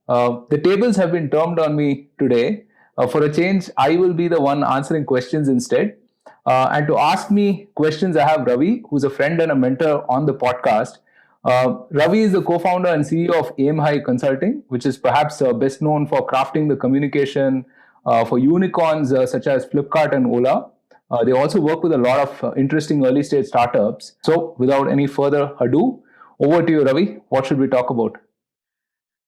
The tables have been turned on me today. For a change, I will be the one answering questions instead. And to ask me questions, I have Ravi, who's a friend and a mentor on the podcast. Ravi is the co founder and CEO of Aim High Consulting, which is perhaps best known for crafting the communication for unicorns such as Flipkart and Ola. They also work with a lot of interesting early stage startups. So, without any further ado, over to you, Ravi. What should we talk about?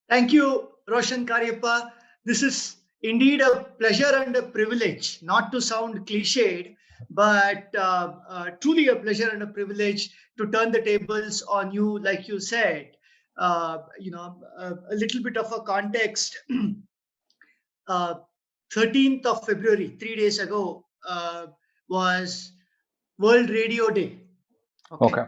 Thank you, Roshan Karyappa. This is indeed a pleasure and a privilege, not to sound cliched, but truly a pleasure and a privilege to turn the tables on you, like you said. A little bit of a context. uh, 13th of February, 3 days ago, was World Radio Day. Okay.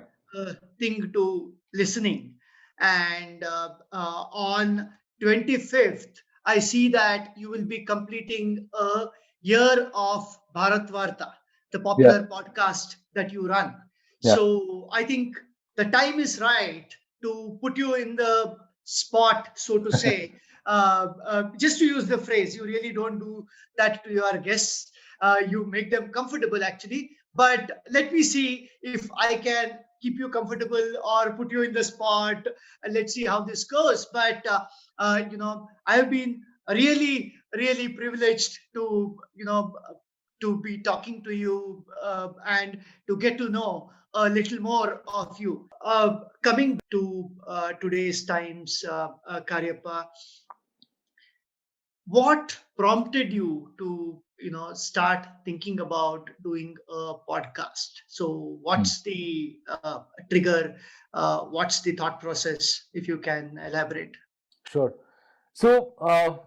Thing to listening. And on 25th, I see that you will be completing a year of Bharat Varta, the popular podcast that you run. Yeah. So I think the time is right to put you in the spot, so to say. Just to use the phrase, you really don't do that to your guests. You make them comfortable, actually. But let me see if I can keep you comfortable or put you in the spot. Let's see how this goes. But I have been really, really privileged to to be talking to you and to get to know a little more of you. Coming to today's times, Karyappa, what prompted you to start thinking about doing a podcast? So what's the trigger, what's the thought process, if you can elaborate? Sure. So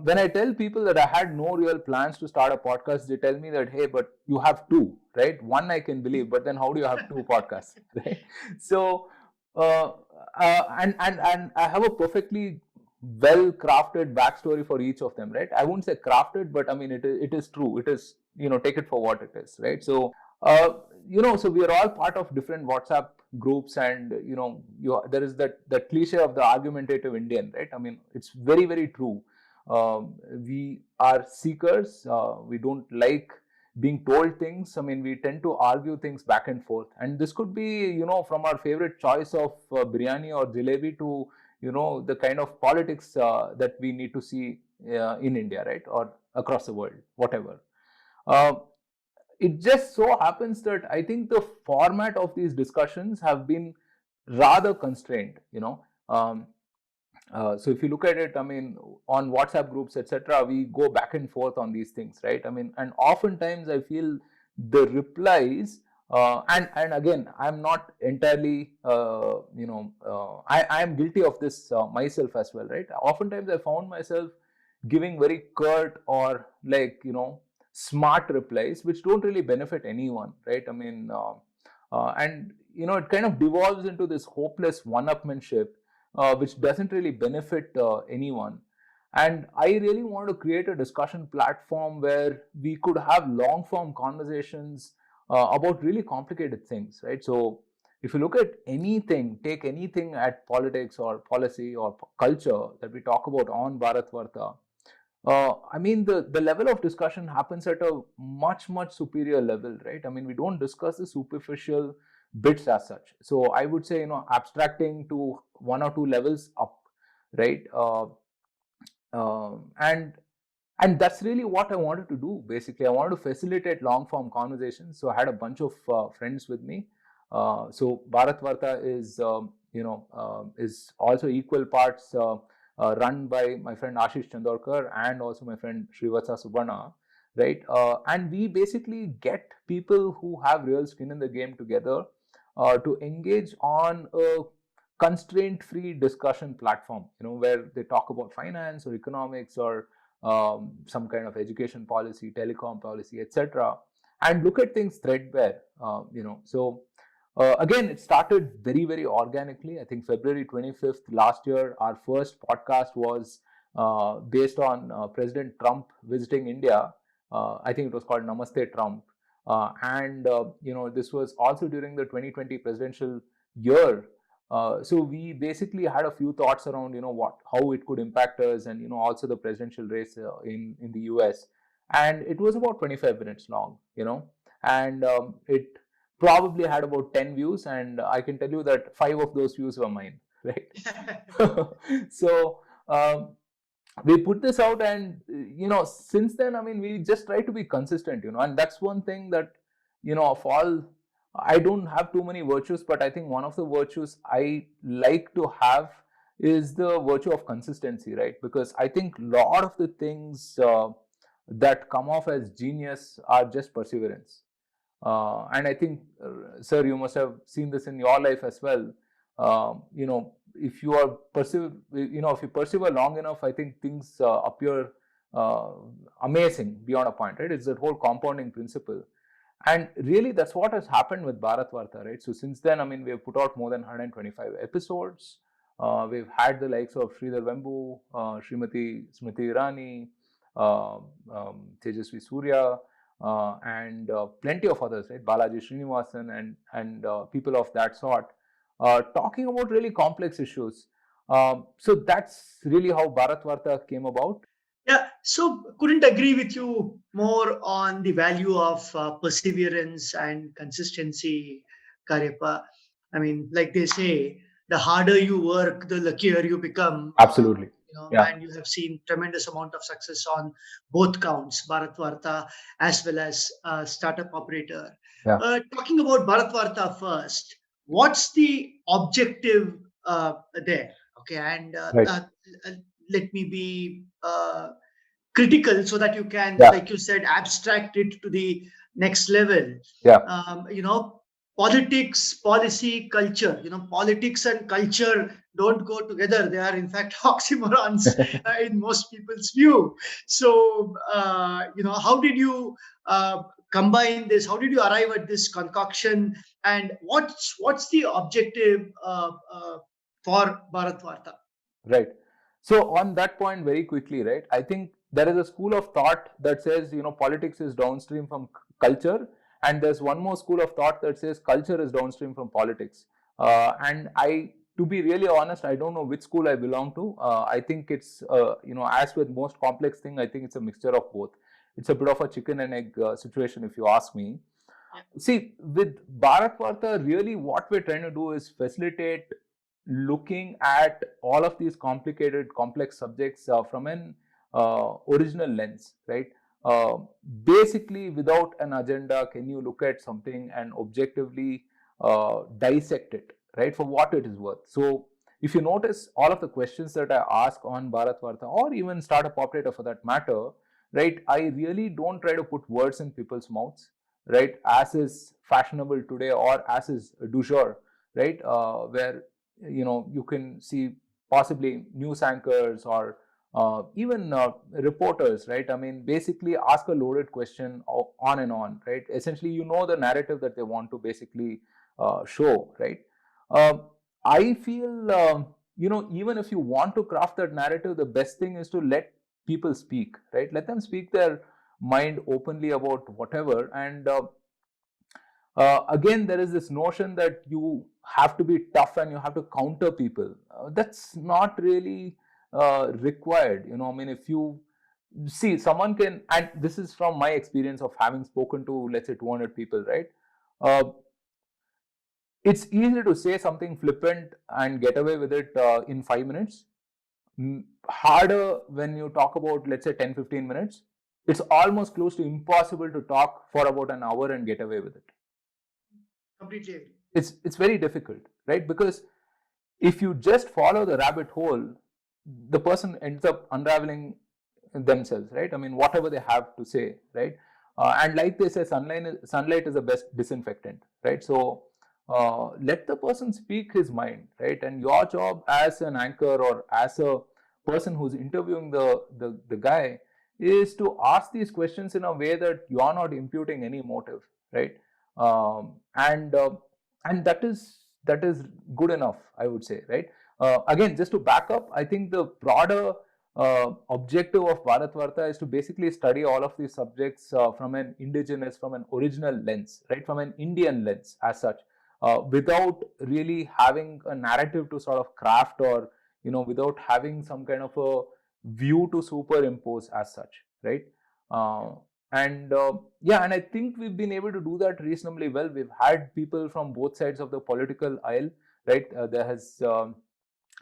when I tell people that I had no real plans to start a podcast, they tell me that, hey, but you have two, right? One I can believe, but then how do you have two podcasts, right? So uh, and I have a perfectly well crafted backstory for each of them, right? I wouldn't say crafted, but I mean it is true. It is, take it for what it is, right? So uh, so we are all part of different WhatsApp groups, and there is that cliche of the argumentative Indian, right? I mean, it's very, very true. We are seekers. We don't like being told things. I mean, we tend to argue things back and forth, and this could be, from our favorite choice of biryani or jalebi to the kind of politics that we need to see in India, right, or across the world, whatever. Uh, it just so happens that I think the format of these discussions have been rather constrained. So if you look at it, I mean, on WhatsApp groups, etc., we go back and forth on these things, right? I mean, and oftentimes I feel the replies, and again, I'm not entirely, I am guilty of this myself as well, right? Oftentimes I found myself giving very curt or like smart replies, which don't really benefit anyone, right? I mean, and it kind of devolves into this hopeless one-upmanship which doesn't really benefit anyone. And I really want to create a discussion platform where we could have long form conversations about really complicated things, right? So, if you look at anything, take anything at politics or policy or culture that we talk about on Bharat Varta, I mean, the level of discussion happens at a much, much superior level, right? I mean, we don't discuss the superficial bits as such. So I would say, abstracting to one or two levels up, right? And that's really what I wanted to do. Basically, I wanted to facilitate long form conversations. So I had a bunch of friends with me. So Bharat Varta is, is also equal parts run by my friend Ashish Chandorkar and also my friend Srivatsa Subarna, right? And we basically get people who have real skin in the game together to engage on a constraint-free discussion platform, where they talk about finance or economics or some kind of education policy, telecom policy, etc., and look at things threadbare. So again, it started very, very organically. I think February 25th last year, our first podcast was based on President Trump visiting India. I think it was called Namaste Trump. And this was also during the 2020 presidential year. So we basically had a few thoughts around, how it could impact us, and also the presidential race in the US. And it was about 25 minutes long, and it probably had about 10 views, and I can tell you that 5 of those views were mine, right? So we put this out, and since then, I mean, we just try to be consistent, and that's one thing that, of all, I don't have too many virtues, but I think one of the virtues I like to have is the virtue of consistency, right? Because I think a lot of the things that come off as genius are just perseverance. And I think, sir, you must have seen this in your life as well. If you are if you persevere long enough, I think things appear uh, amazing beyond a point, right? It's that whole compounding principle. And really, that's what has happened with Bharat Varta, right? So since then, I mean, we have put out more than 125 episodes. We've had the likes of Sridhar Vembu, Srimati Smriti Irani, Tejasvi Surya, and plenty of others, right? Balaji Srinivasan and people of that sort, talking about really complex issues. So that's really how Bharat Varta came about. Yeah, so couldn't agree with you more on the value of perseverance and consistency, Karyappa. I mean, like they say, the harder you work, the luckier you become. Absolutely. Yeah. And you have seen tremendous amount of success on both counts, Bharat Varta as well as Startup Operator. Yeah. Talking about Bharat Varta first, what's the objective there? Okay, and Right. let me be critical so that you can, Yeah. like you said, abstract it to the next level. Yeah. Politics, policy, culture. Politics and culture don't go together. They are in fact oxymorons in most people's view. So how did you combine this? How did you arrive at this concoction? And what's the objective for Bharat Varta? Right. So on that point, very quickly, right? I think there is a school of thought that says, politics is downstream from culture, and there's one more school of thought that says culture is downstream from politics. And to be really honest, I don't know which school I belong to. I think it's, as with most complex thing, I think it's a mixture of both. It's a bit of a chicken and egg situation, if you ask me. See, with Bharat Varta, really what we're trying to do is facilitate looking at all of these complicated, complex subjects from an original lens, right? Basically, without an agenda, can you look at something and objectively dissect it, right, for what it is worth? So, if you notice, all of the questions that I ask on Bharat Varta, or even Startup Operator for that matter, right, I really don't try to put words in people's mouths, right, as is fashionable today or as is du jour, right, where you can see possibly news anchors or even reporters, right? I mean, basically ask a loaded question on and on, right? Essentially, the narrative that they want to basically show, right? I feel, even if you want to craft that narrative, the best thing is to let people speak, right? Let them speak their mind openly about whatever. And again, there is this notion that you have to be tough and you have to counter people. That's not really required. I mean, if you see someone can, and this is from my experience of having spoken to, let's say, 200 people, right? It's easy to say something flippant and get away with it in 5 minutes. Harder when you talk about, let's say, 10-15 minutes. It's almost close to impossible to talk for about an hour and get away with it. Completely agree. It's very difficult, right? Because if you just follow the rabbit hole, the person ends up unraveling themselves, right? I mean, whatever they have to say, right? And like they say, sunlight is the best disinfectant, right? So let the person speak his mind, right? And your job as an anchor or as a person who's interviewing the guy is to ask these questions in a way that you're not imputing any motive, right? And that is good enough, I would say, right? Again, just to back up, I think the broader objective of Bharat Varta is to basically study all of these subjects from an indigenous, from an original lens, right? From an Indian lens as such. without really having a narrative to sort of craft, or without having some kind of a view to superimpose as such, right? Uh, and yeah, and I think we've been able to do that reasonably well. We've had people from both sides of the political aisle, right? There has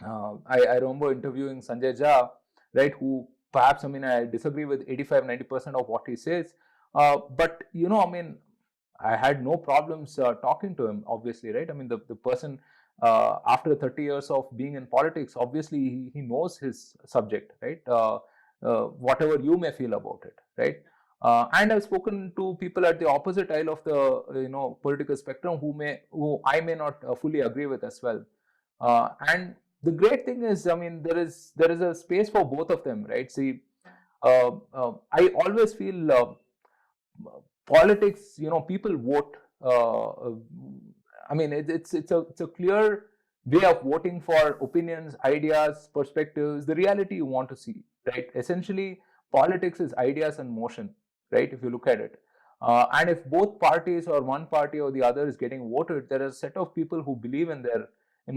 I remember interviewing Sanjay Jha, right, who perhaps, I mean, I disagree with 85-90% of what he says, but I mean, I had no problems talking to him, obviously, right? I mean, the person, after 30 years of being in politics, obviously he knows his subject, right? Whatever you may feel about it, right? And I've spoken to people at the opposite aisle of the political spectrum who I may not fully agree with as well. And the great thing is, I mean, there is a space for both of them, right? See, I always feel politics, people vote. I mean, it's a clear way of voting for opinions, ideas, perspectives, the reality you want to see, right? Essentially, politics is ideas in motion, right? If you look at it. And if both parties or one party or the other is getting voted, there are a set of people who believe in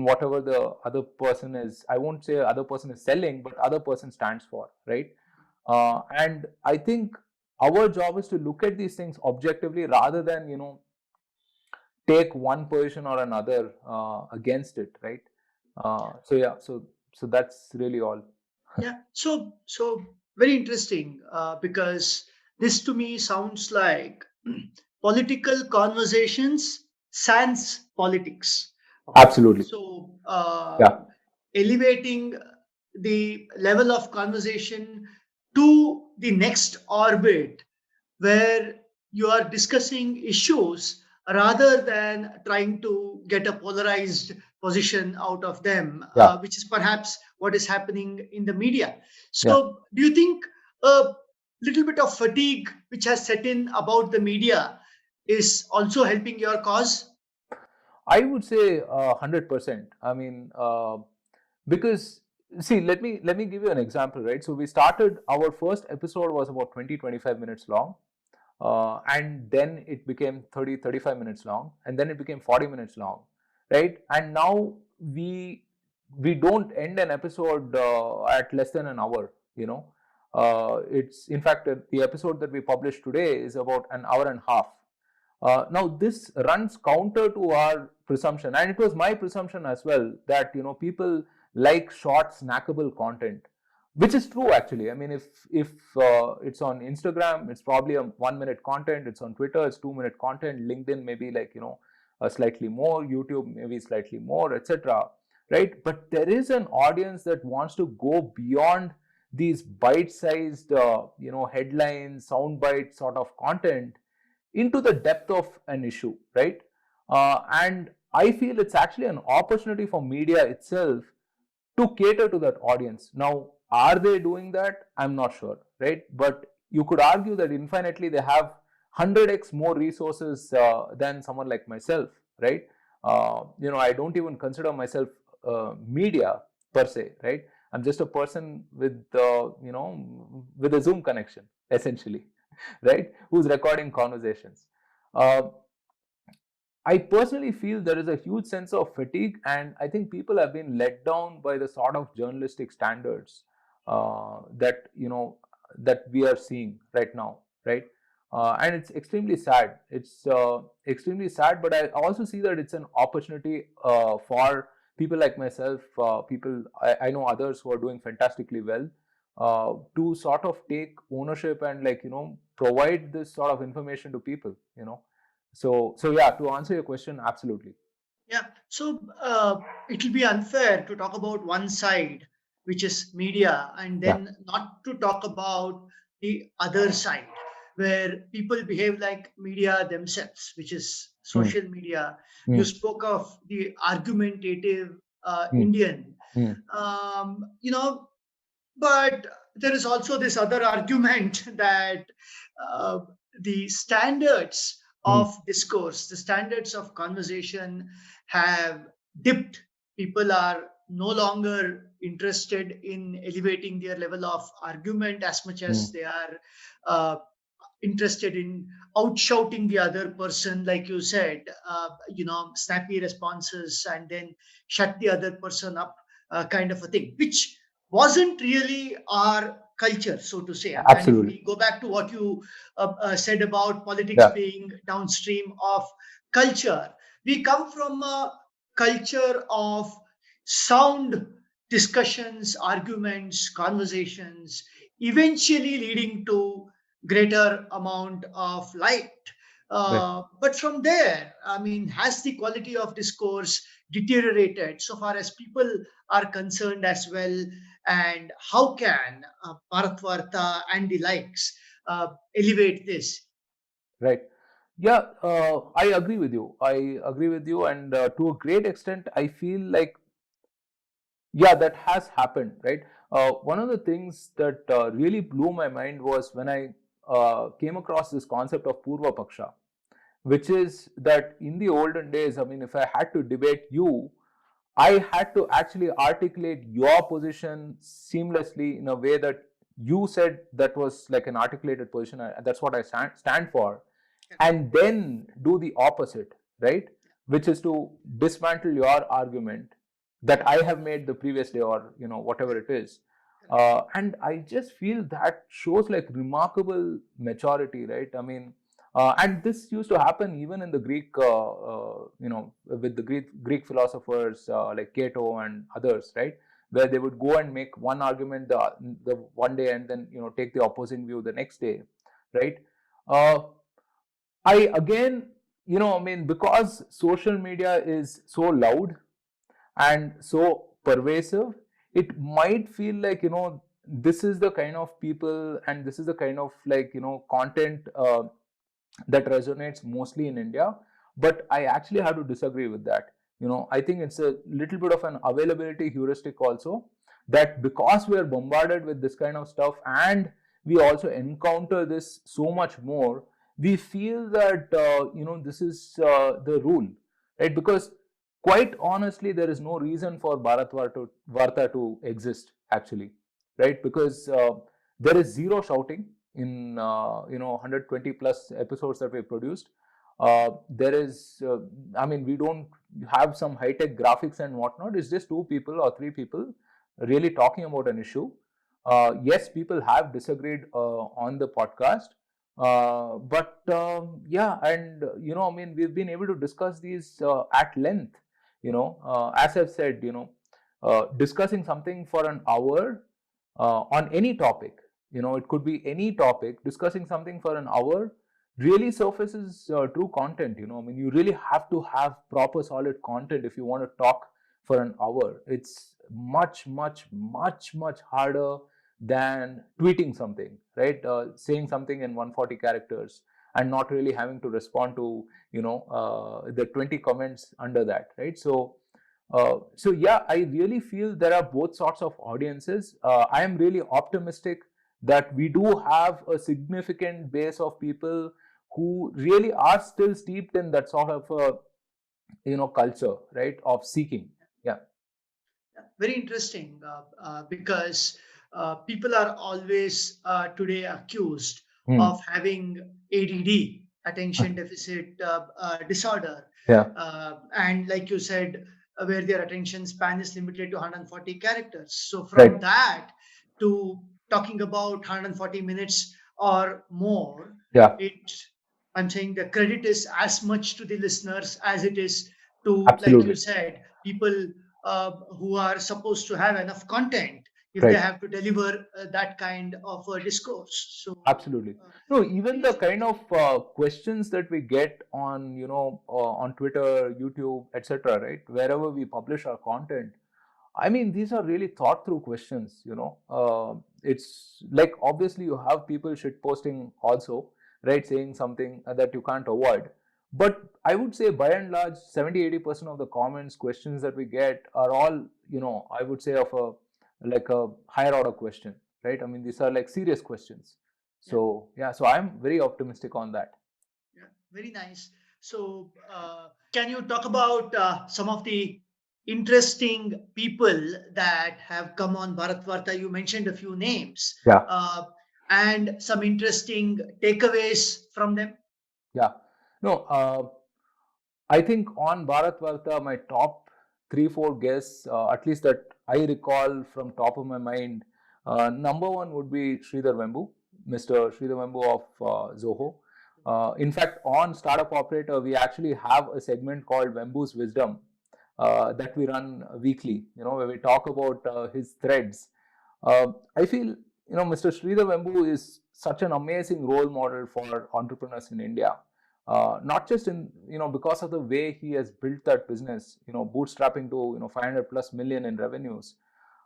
whatever the other person is, I won't say other person is selling, but other person stands for, right? And I think our job is to look at these things objectively rather than take one position or another against it, right? So yeah, so that's really all. Yeah. So very interesting, because this to me sounds like political conversations sans politics. Absolutely. So Yeah. elevating the level of conversation to the next orbit where you are discussing issues rather than trying to get a polarized position out of them, Yeah. which is perhaps what is happening in the media. Yeah. So, do you think a little bit of fatigue which has set in about the media is also helping your cause? I would say 100%. I mean, because see, let me give you an example, right? So we started, our first episode was about 20-25 minutes long, and then it became 30-35 minutes long, and then it became 40 minutes long, right? And now we don't end an episode at less than an hour. It's, in fact, the episode that we published today is about an hour and a half. Now this runs counter to our presumption, and it was my presumption as well, that people like short snackable content, which is true actually. I mean, if it's on Instagram, it's probably a 1 minute content. It's on Twitter, it's 2 minute content. LinkedIn maybe like slightly more. YouTube maybe slightly more, etc. Right? But there is an audience that wants to go beyond these bite-sized headlines, soundbite sort of content into the depth of an issue, right? And I feel it's actually an opportunity for media itself to cater to that audience. Now, are they doing that? I'm not sure, right? But you could argue that infinitely they have 100x more resources than someone like myself, right? I don't even consider myself media per se, right? I'm just a person with a Zoom connection, essentially, right? Who's recording conversations. Uh, I personally feel there is a huge sense of fatigue, and I think people have been let down by the sort of journalistic standards that we are seeing right now, right? And it's extremely sad. It's extremely sad, but I also see that it's an opportunity for people like myself, people I know others who are doing fantastically well, to sort of take ownership and provide this sort of information to people. So yeah, to answer your question, absolutely. Yeah. So it will be unfair to talk about one side, which is media, and Yeah. then not to talk about the other side, where people behave like media themselves, which is Hmm. social media. You Hmm. spoke of the argumentative Hmm. Indian, Hmm. you know, but there is also this other argument that uh, the standards Hmm. of discourse, the standards of conversation have dipped. People are no longer interested in elevating their level of argument as much Hmm. as they are uh, interested in outshouting the other person, like you said, snappy responses, and then shut the other person up, kind of a thing, which wasn't really our culture, so to say. And if Absolutely. we go back to what you said about politics Yeah. being downstream of culture, we come from a culture of sound discussions, arguments, conversations, eventually leading to greater amount of light. Right. But from there, I mean, has the quality of discourse deteriorated so far as people are concerned as well? And how can Bharatvarta and the likes elevate this? Right. Yeah, I agree with you. I agree with you, and to a great extent, I feel like yeah, that has happened, right? One of the things that really blew my mind was when I came across this concept of Purva Paksha, which is that in the olden days, I mean, if I had to debate you, I had to actually articulate your position seamlessly in a way that you said that was like an articulated position. That's what I stand for. And then do the opposite, right? Which is to dismantle your argument that I have made the previous day, or whatever it is. And I just feel that shows like remarkable maturity, right? I mean, and this used to happen even in the Greek, with the Greek philosophers like Cato and others, right? Where they would go and make one argument the one day, and then take the opposing view the next day, right? Uh, I again, I mean, because social media is so loud and so pervasive, it might feel like, this is the kind of people and this is the kind of like, content that resonates mostly in India. But I actually have to disagree with that. I think it's a little bit of an availability heuristic also, that because we are bombarded with this kind of stuff and we also encounter this so much more, we feel that this is the rule, right? Because quite honestly, there is no reason for Bharat Varta to exist actually, right? Because there is zero shouting in 120 plus episodes that we produced. There is, I mean, we don't have some high tech graphics and whatnot. It's just two people or three people really talking about an issue. Yes, people have disagreed on the podcast, but yeah, and I mean, we've been able to discuss these at length. As I've said, discussing something for an hour on any topic, it could be any topic, discussing something for an hour really surfaces true content. I mean, you really have to have proper solid content if you want to talk for an hour. It's much, much, much, much harder than tweeting something, right? Saying something in 140 characters and not really having to respond to the 20 comments under that, right? So yeah, I really feel there are both sorts of audiences. I am really optimistic that we do have a significant base of people who really are still steeped in that sort of culture, right, of seeking. Yeah. Very interesting, because people are always today accused Hmm. of having ADD, attention deficit disorder. Yeah. And like you said, where their attention span is limited to 140 characters. So from Right. that to talking about 140 minutes or more, Yeah. it I'm saying the credit is as much to the listeners as it is to, like you Absolutely. said, people who are supposed to have enough content if they Right. have to deliver that kind of a discourse. So, Absolutely. uh, No, even the seriously, kind of questions that we get on, on Twitter, YouTube, etc., right? Wherever we publish our content, I mean, these are really thought through questions, it's like obviously you have people shit posting also, right? Saying something that you can't avoid. But I would say by and large, 70-80% of the comments, questions that we get are all, I would say of a like a higher order question, right? I mean, these are like serious questions. yeah, So, yeah, so I'm very optimistic on that. yeah, very nice. So, can you talk about some of the interesting people that have come on Bharat Varta? You mentioned a few names, Yeah. uh, and some interesting takeaways from them. Yeah. No, I think on Bharat Varta, my top 3, 4 guests, at least that I recall from top of my mind, number one would be Sridhar Vembu, Mr. Sridhar Vembu of Zoho. In fact, on Startup Operator, we actually have a segment called Vembu's Wisdom that we run weekly, where we talk about his threads. I feel, Mr. Sridhar Vembu is such an amazing role model for entrepreneurs in India. Not just in, because of the way he has built that business, bootstrapping to, 500 plus million in revenues,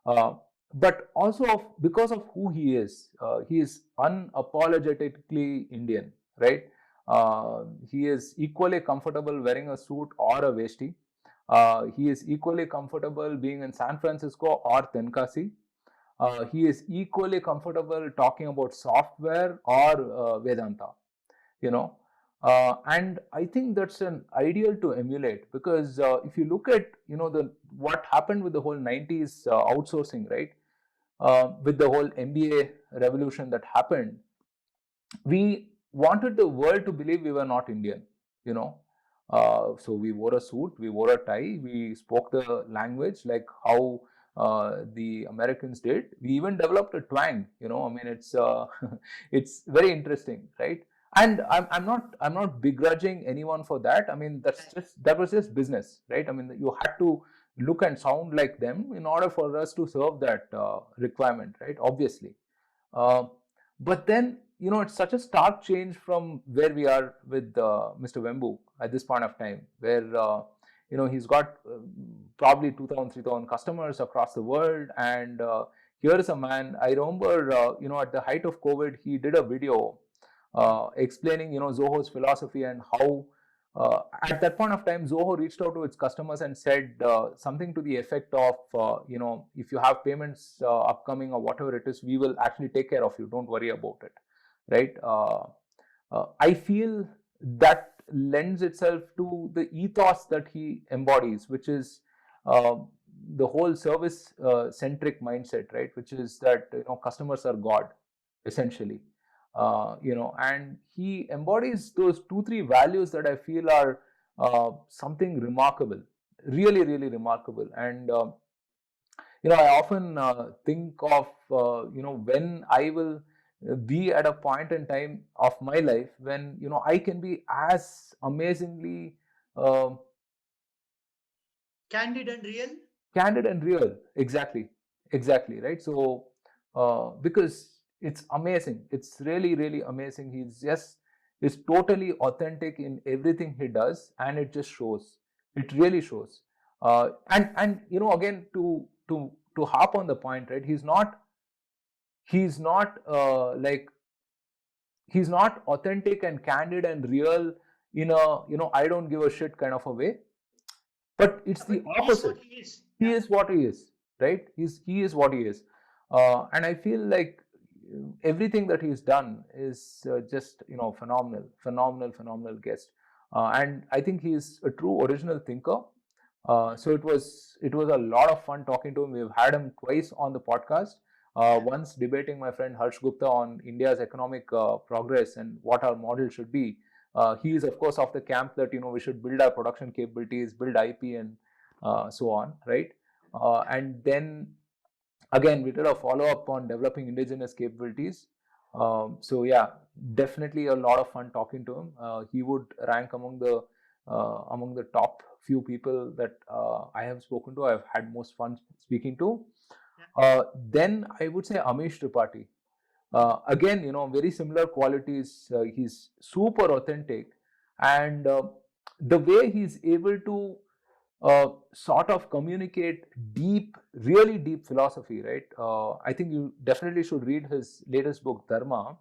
uh, but also because of who he is. He is unapologetically Indian, right? He is equally comfortable wearing a suit or a vesti. He is equally comfortable being in San Francisco or Tenkasi. He is equally comfortable talking about software or Vedanta, you know. And I think that's an ideal to emulate, because if you look at, the what happened with the whole 90s outsourcing, right? With the whole MBA revolution that happened, we wanted the world to believe we were not Indian, you know. So we wore a suit, we wore a tie, we spoke the language like how the Americans did. We even developed a twang, I mean, it's it's very interesting, right? And I'm not begrudging anyone for that. I mean, that was just business, right? I mean, you had to look and sound like them in order for us to serve that requirement, right? Obviously. Uh, but then, it's such a stark change from where we are with Mr. Wembu at this point of time, where, he's got probably 2,000, 3,000 customers across the world. And here is a man, I remember, at the height of COVID, he did a video explaining, Zoho's philosophy and how at that point of time, Zoho reached out to its customers and said something to the effect of, if you have payments upcoming or whatever it is, we will actually take care of you. Don't worry about it, right? I feel that lends itself to the ethos that he embodies, which is uh, the whole service centric mindset, right? Which is that, customers are God, essentially. And he embodies those 2, 3 values that I feel are something remarkable, really, really remarkable. And I often think of when I will be at a point in time of my life when I can be as amazingly uh, Candid and real. candid and real. Exactly, right? So because it's amazing, it's really, really amazing. He's just is totally authentic in everything he does, and it just shows. It really shows. And again, to harp on the point, right? He's not like, he's not authentic and candid and real in a I don't give a shit kind of a way, but it's But the he is what opposite. he is. He Yeah. is what he is, right? He is what he is. And I feel like everything that he's done is just phenomenal guest. And I think he's a true original thinker. So it was a lot of fun talking to him. We've had him twice on the podcast. Yeah. Once debating my friend Harsh Gupta on India's economic progress and what our model should be. He is, of course, of the camp that we should build our production capabilities, build IP, and so on, right? And then again, we did a follow up on developing indigenous capabilities. So yeah, definitely a lot of fun talking to him. He would rank among the top few people that I have spoken to. I've had most fun speaking to. Yeah. Then I would say Amish Tripathi. Again, very similar qualities. He's super authentic, and the way he's able to sort of communicate deep, really deep philosophy, right? I think you definitely should read his latest book, Dharma,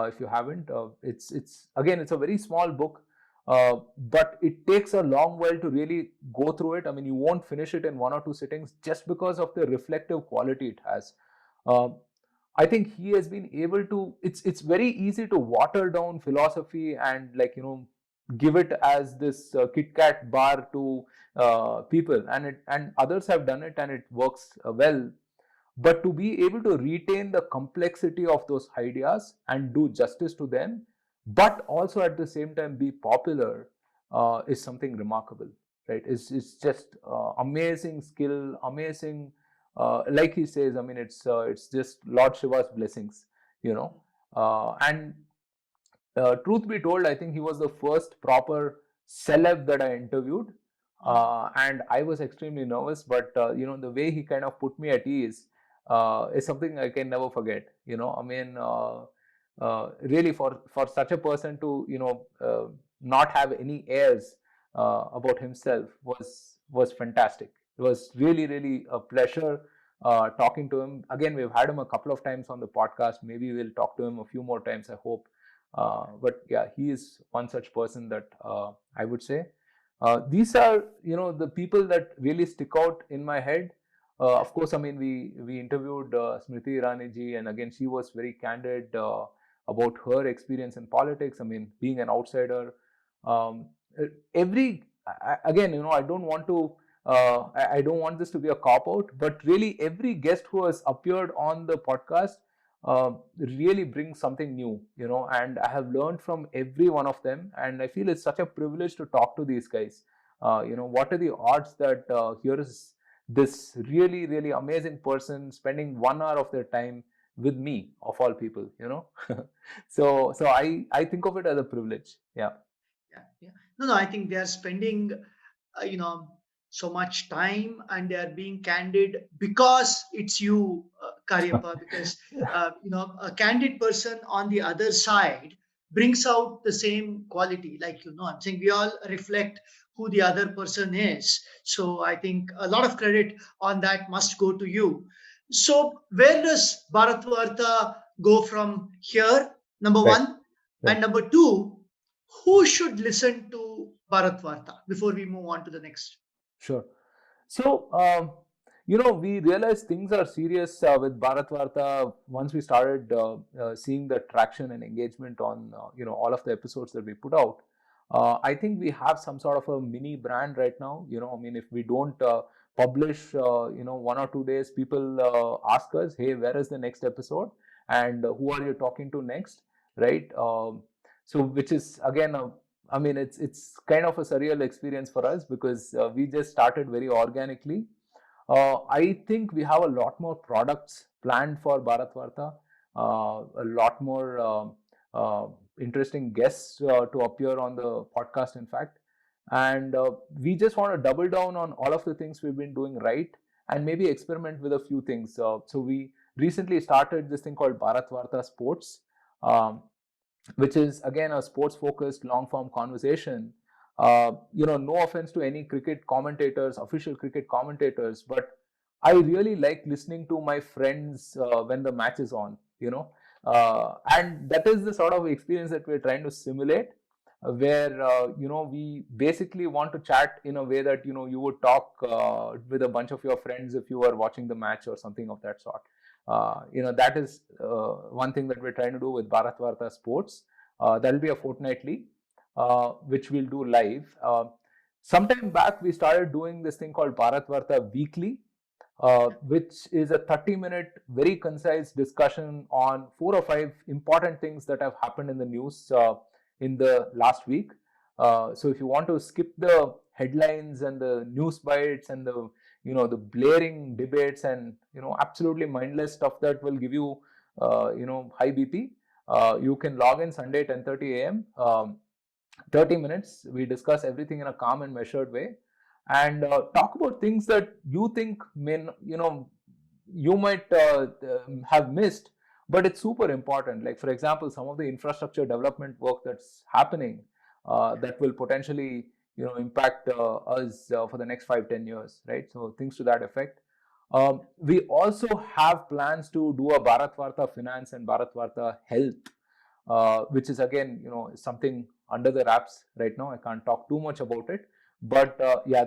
if you haven't. It's again, it's a very small book, but it takes a long while to really go through it. I mean, you won't finish it in 1 or 2 sittings just because of the reflective quality it has. Uh, I think he has been able to. It's very easy to water down philosophy and give it as this Kit Kat bar to people, and others have done it and it works well. But to be able to retain the complexity of those ideas and do justice to them but also at the same time be popular is something remarkable, right? It's just amazing skill, amazing. Like he says, I mean, it's just Lord Shiva's blessings, you know. And truth be told, I think he was the first proper celeb that I interviewed, and I was extremely nervous. But the way he kind of put me at ease is something I can never forget. I mean, really, for such a person to not have any airs about himself was fantastic. It was really really a pleasure talking to him. Again, we've had him a couple of times on the podcast. Maybe we'll talk to him a few more times, I hope. But yeah, he is one such person that I would say. These are the people that really stick out in my head. Of course, I mean we interviewed Smriti Irani ji, and again she was very candid about her experience in politics. I mean, being an outsider. Um, again, I don't want to. I don't want this to be a cop out, but really every guest who has appeared on the podcast really brings something new, and I have learned from every one of them, and I feel it's such a privilege to talk to these guys. What are the odds that here is this really really amazing person spending 1 hour of their time with me, of all people, so I think of it as a privilege. Yeah. Yeah, yeah. No, I think they are spending, you know, so much time, and they are being candid because it's you, Karyappa. Because a candid person on the other side brings out the same quality. Like I'm saying, we all reflect who the other person is. So I think a lot of credit on that must go to you. So where does Bharatvartha go from here? Number Right. one, Right. and number two, who should listen to Bharatvartha before we move on to the next? Sure. So, we realized things are serious with Bharat Varta once we started seeing the traction and engagement on, all of the episodes that we put out. I think we have some sort of a mini brand right now. I mean, if we don't publish, 1 or 2 days, people ask us, hey, where is the next episode? And who are you talking to next? Right? So, which is again I mean, it's kind of a surreal experience for us because we just started very organically. I think we have a lot more products planned for Bharat Varta, a lot more interesting guests to appear on the podcast, in fact. And we just want to double down on all of the things we've been doing right and maybe experiment with a few things. So we recently started this thing called Bharat Varta Sports. Um, which is again a sports focused long form conversation. No offense to any cricket commentators, official cricket commentators, but I really like listening to my friends when the match is on, and that is the sort of experience that we're trying to simulate, where we basically want to chat in a way that you would talk with a bunch of your friends if you were watching the match or something of that sort. That is one thing that we're trying to do with Bharat Varta Sports. That'll be a fortnightly, which we'll do live. Sometime back, we started doing this thing called Bharat Varta Weekly, which is a 30-minute, very concise discussion on 4 or 5 important things that have happened in the news in the last week. So if you want to skip the headlines and the news bites and the blaring debates and absolutely mindless stuff that will give you high BP, you can log in Sunday 10:30 a.m. 30 minutes. We discuss everything in a calm and measured way, and talk about things that you think you might have missed, but it's super important. Like for example, some of the infrastructure development work that's happening that will potentially impact us for the next 5-10 years, right? So things to that effect. We also have plans to do a Bharat Varta Finance and Bharat Varta Health, which is again, something under the wraps right now. I can't talk too much about it, but yeah,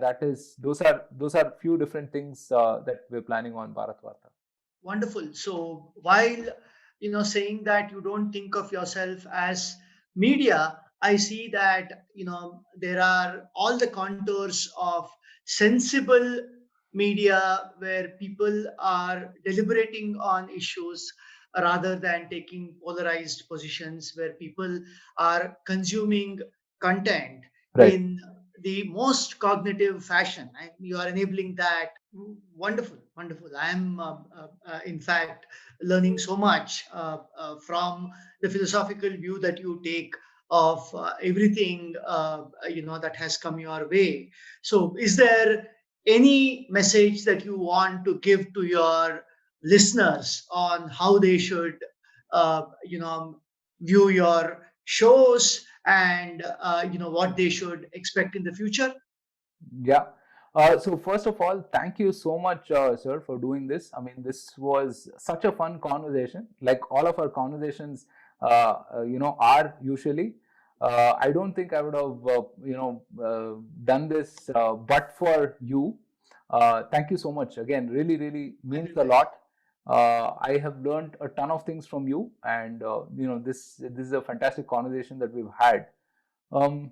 those are few different things that we're planning on Bharat Varta. Wonderful. So while saying that you don't think of yourself as media, I see that there are all the contours of sensible media where people are deliberating on issues, rather than taking polarized positions where people are consuming content Right. in the most cognitive fashion. And you are enabling that. Wonderful, wonderful. I am, in fact, learning so much from the philosophical view that you take of everything that has come your way. So, is there any message that you want to give to your listeners on how they should, view your shows and what they should expect in the future? Yeah. So first of all, thank you so much, sir, for doing this. I mean, this was such a fun conversation. Like all of our conversations, are usually. I don't think I would have, done this but for you. Thank you so much. Again, really, really My means a privilege. lot. I have learned a ton of things from you, and this is a fantastic conversation that we've had. Um,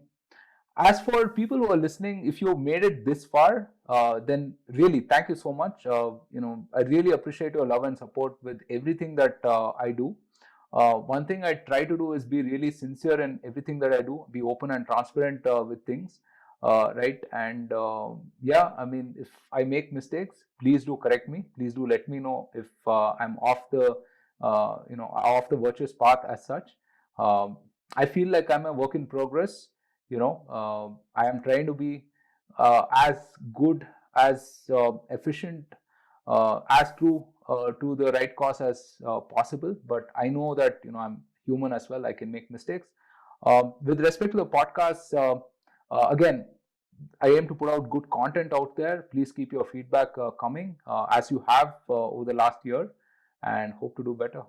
as for people who are listening, if you made it this far, then really thank you so much. I really appreciate your love and support with everything that I do. One thing I try to do is be really sincere in everything that I do, be open and transparent with things, right? And yeah, I mean, if I make mistakes, please do correct me. Please do let me know if I'm off the virtuous path as such. Um, I feel like I'm a work in progress. I am trying to be as good, as efficient, as true to the right cause as possible, but I know that I'm human as well. I can make mistakes. With respect to the podcast, again, I aim to put out good content out there. Please keep your feedback coming, as you have over the last year, and hope to do better.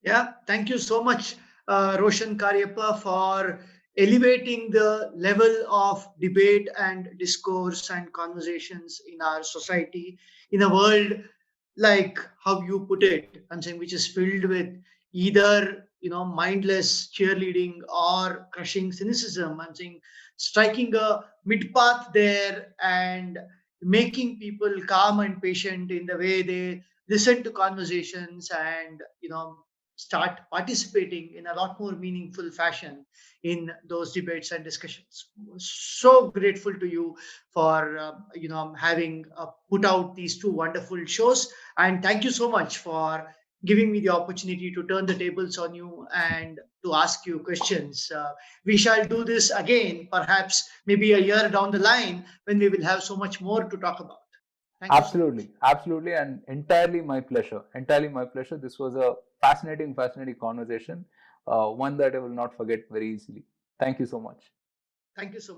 Yeah, thank you so much, Roshan Karyappa, for elevating the level of debate and discourse and conversations in our society in a world like how you put it. I'm saying which is filled with either mindless cheerleading or crushing cynicism. I'm saying striking a mid path there and making people calm and patient in the way they listen to conversations and start participating in a lot more meaningful fashion in those debates and discussions. So grateful to you for having put out these two wonderful shows, and thank you so much for giving me the opportunity to turn the tables on you and to ask you questions. We shall do this again, perhaps maybe a year down the line when we will have so much more to talk about. Thank you so much. Absolutely, absolutely, and entirely my pleasure. Entirely my pleasure. This was a fascinating, fascinating conversation, one that I will not forget very easily. Thank you so much. Thank you so much.